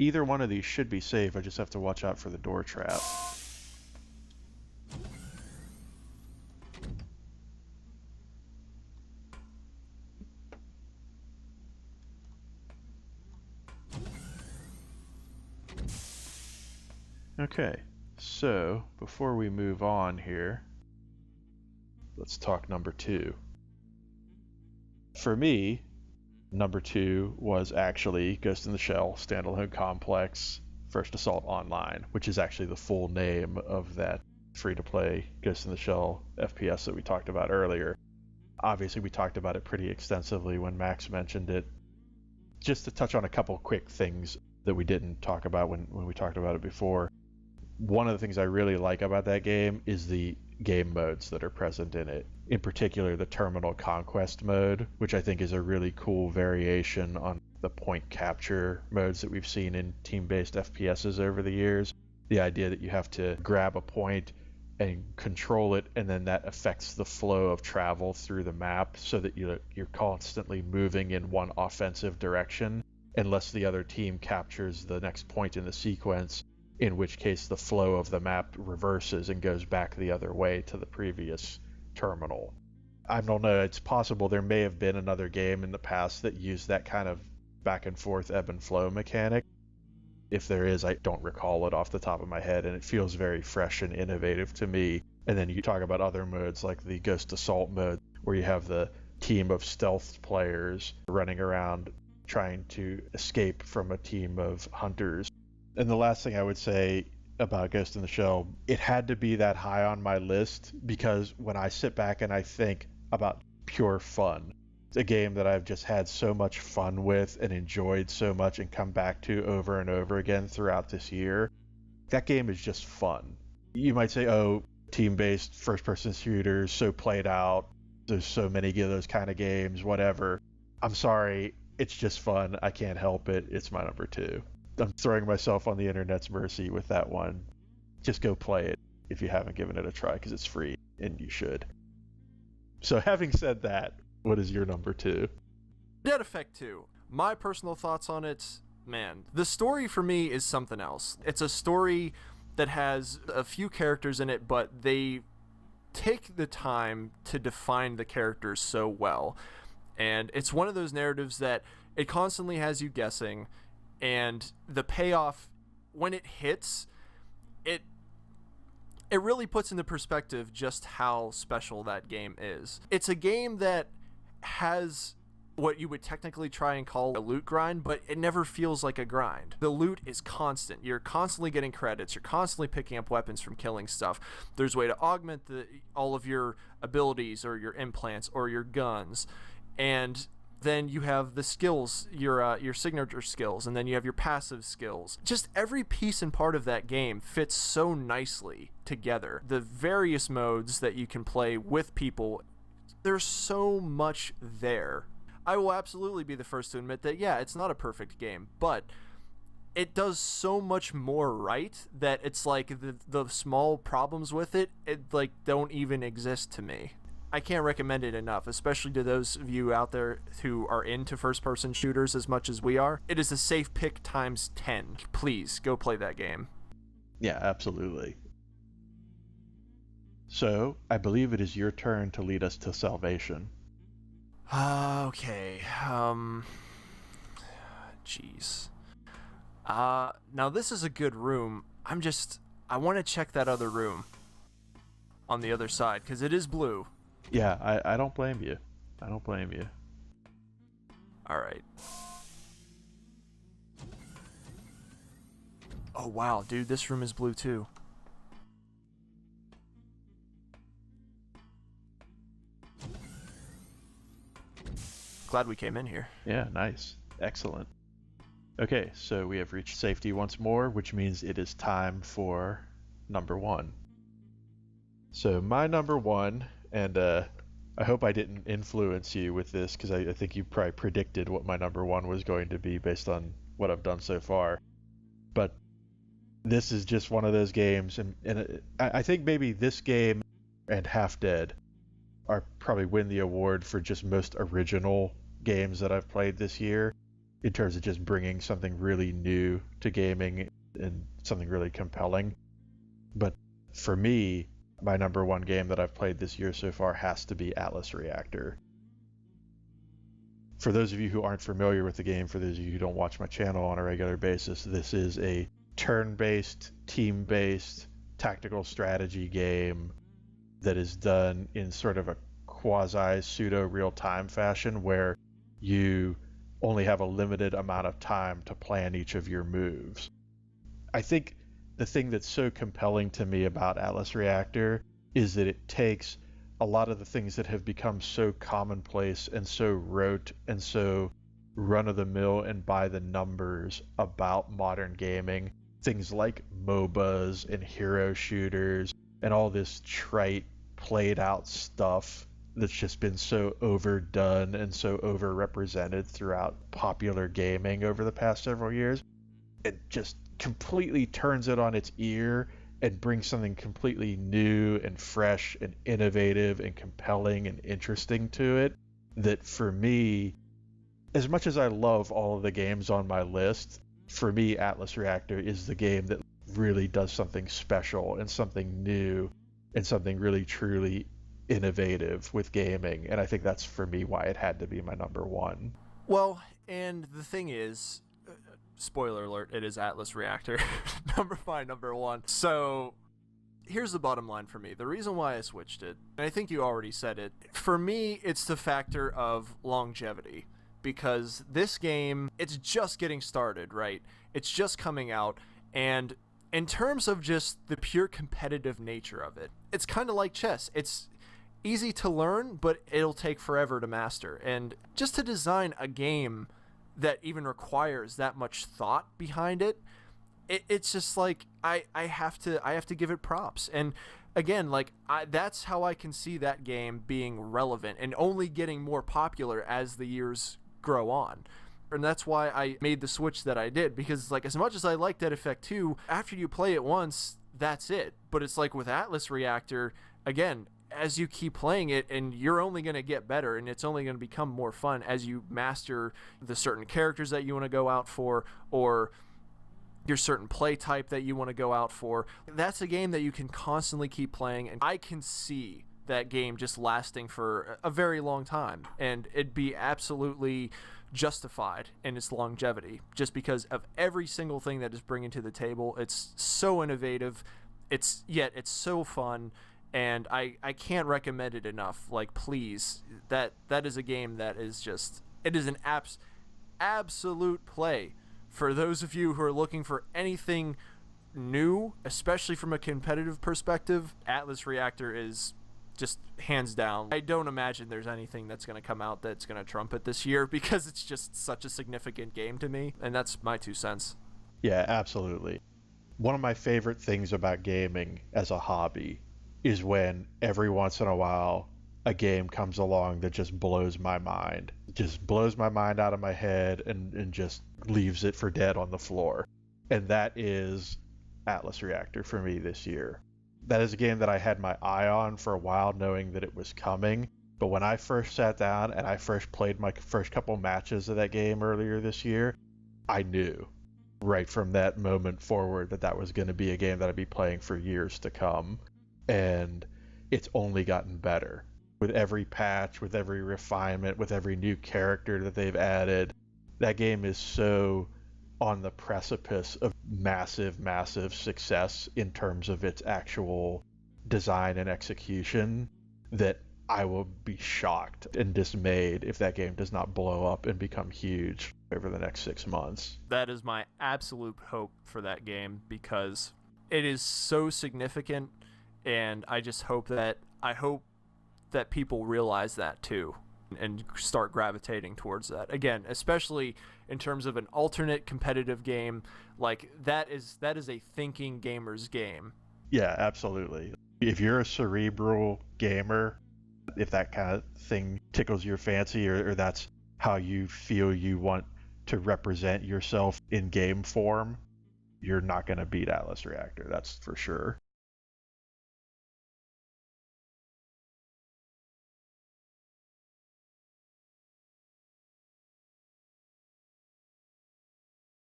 Either one of these should be safe. I just have to watch out for the door trap. Okay, so before we move on here, let's talk number 2. For me, number 2 was actually Ghost in the Shell Standalone Complex First Assault Online, which is actually the full name of that free-to-play Ghost in the Shell FPS that we talked about earlier. Obviously, we talked about it pretty extensively when Max mentioned it. Just to touch on a couple quick things that we didn't talk about when we talked about it before. One of the things I really like about that game is the game modes that are present in it. In particular, the Terminal Conquest mode, which I think is a really cool variation on the point capture modes that we've seen in team-based FPSs over the years. The idea that you have to grab a point and control it, and then that affects the flow of travel through the map so that you're constantly moving in one offensive direction unless the other team captures the next point in the sequence, in which case the flow of the map reverses and goes back the other way to the previous terminal. I don't know, it's possible there may have been another game in the past that used that kind of back and forth ebb and flow mechanic. If there is, I don't recall it off the top of my head, and it feels very fresh and innovative to me. And then you talk about other modes like the Ghost Assault mode, where you have the team of stealth players running around trying to escape from a team of hunters. And the last thing I would say about Ghost in the Shell, it had to be that high on my list because when I sit back and I think about pure fun, it's a game that I've just had so much fun with and enjoyed so much and come back to over and over again throughout this year. That game is just fun. You might say, oh, team-based first-person shooters, so played out, there's so many of those kind of games, whatever. I'm sorry, it's just fun. I can't help it. It's my number 2. I'm throwing myself on the internet's mercy with that one. Just go play it if you haven't given it a try because it's free and you should. So having said that, what is your number 2? Dead Effect 2. My personal thoughts on it, man, the story for me is something else. It's a story that has a few characters in it, but they take the time to define the characters so well. And it's one of those narratives that it constantly has you guessing, and the payoff, when it hits, it really puts into perspective just how special that game is. It's a game that has what you would technically try and call a loot grind, but it never feels like a grind. The loot is constant. You're constantly getting credits. You're constantly picking up weapons from killing stuff. There's a way to augment all of your abilities or your implants or your guns. And then you have the skills, your signature skills, and then you have your passive skills. Just every piece and part of that game fits so nicely together. The various modes that you can play with people, there's so much there. I will absolutely be the first to admit that, yeah, it's not a perfect game, but it does so much more right that it's like the small problems with it like don't even exist to me. I can't recommend it enough, especially to those of you out there who are into first-person shooters as much as we are. It is a safe pick times 10. Please, go play that game. Yeah, absolutely. So, I believe it is your turn to lead us to salvation. Okay, jeez. Now this is a good room. I want to check that other room on the other side, because it is blue. Yeah, I don't blame you. I don't blame you. Alright. Oh wow, dude, this room is blue too. Glad we came in here. Yeah, nice. Excellent. Okay, so we have reached safety once more, which means it is time for number 1. So my number 1, and I hope I didn't influence you with this, because I think you probably predicted what my number 1 was going to be based on what I've done so far. But this is just one of those games, and I think maybe this game and Half Dead are probably win the award for just most original games that I've played this year. in terms of just bringing something really new to gaming and something really compelling. But for me, my number one game that I've played this year so far has to be Atlas Reactor. For those of you who aren't familiar with the game, for those of you who don't watch my channel on a regular basis, this is a turn-based, team-based, tactical strategy game that is done in sort of a quasi-pseudo real-time fashion where you only have a limited amount of time to plan each of your moves. I think the thing that's so compelling to me about Atlas Reactor is that it takes a lot of the things that have become so commonplace and so rote and so run-of-the-mill and by the numbers about modern gaming, things like MOBAs and hero shooters and all this trite, played out stuff that's just been so overdone and so overrepresented throughout popular gaming over the past several years. It just completely turns it on its ear and brings something completely new and fresh and innovative and compelling and interesting to it. That for me, as much as I love all of the games on my list, for me, Atlas Reactor is the game that really does something special and something new and something really truly innovative with gaming. And I think that's for me why it had to be my number one. Well, and the thing is, spoiler alert, it is Atlas Reactor, number one. So here's the bottom line for me. The reason why I switched it, and I think you already said it, for me, it's the factor of longevity. Because this game, it's just getting started, right? It's just coming out, and in terms of just the pure competitive nature of it, it's kind of like chess. It's easy to learn, but it'll take forever to master. And just to design a game that even requires that much thought behind it, it's just like I have to give it props. And again, like that's how I can see that game being relevant and only getting more popular as the years grow on. And that's why I made the switch that I did, because like as much as I like Dead Effect 2, after you play it once, that's it. But it's like with Atlas Reactor, again, as you keep playing it, and you're only going to get better, and it's only going to become more fun as you master the certain characters that you want to go out for, or your certain play type that you want to go out for. That's a game that you can constantly keep playing, and I can see that game just lasting for a very long time, and it'd be absolutely justified in its longevity just because of every single thing that it's bringing to the table. It's so innovative, it's so fun, and I can't recommend it enough. Like, please, that is a game that is just, it is an absolute play for those of you who are looking for anything new, especially from a competitive perspective. Atlas Reactor is just hands down. I don't imagine there's anything that's going to come out that's going to trump it this year, because it's just such a significant game to me, and that's my 2 cents. Yeah, absolutely. One of my favorite things about gaming as a hobby is when every once in a while a game comes along that just blows my mind. It just blows my mind out of my head and just leaves it for dead on the floor. And that is Atlas Reactor for me this year. That is a game that I had my eye on for a while, knowing that it was coming. But when I first sat down and I first played my first couple matches of that game earlier this year, I knew right from that moment forward that was going to be a game that I'd be playing for years to come. And it's only gotten better. With every patch, with every refinement, with every new character that they've added, that game is so on the precipice of massive success in terms of its actual design and execution that I will be shocked and dismayed if that game does not blow up and become huge over the next 6 months. That is my absolute hope for that game, because it is so significant, and I just hope that people realize that too and start gravitating towards that. Again, especially in terms of an alternate competitive game, like that is a thinking gamer's game. Yeah, absolutely. If you're a cerebral gamer, if that kind of thing tickles your fancy, or that's how you feel you want to represent yourself in game form, you're not going to beat Atlas Reactor, that's for sure.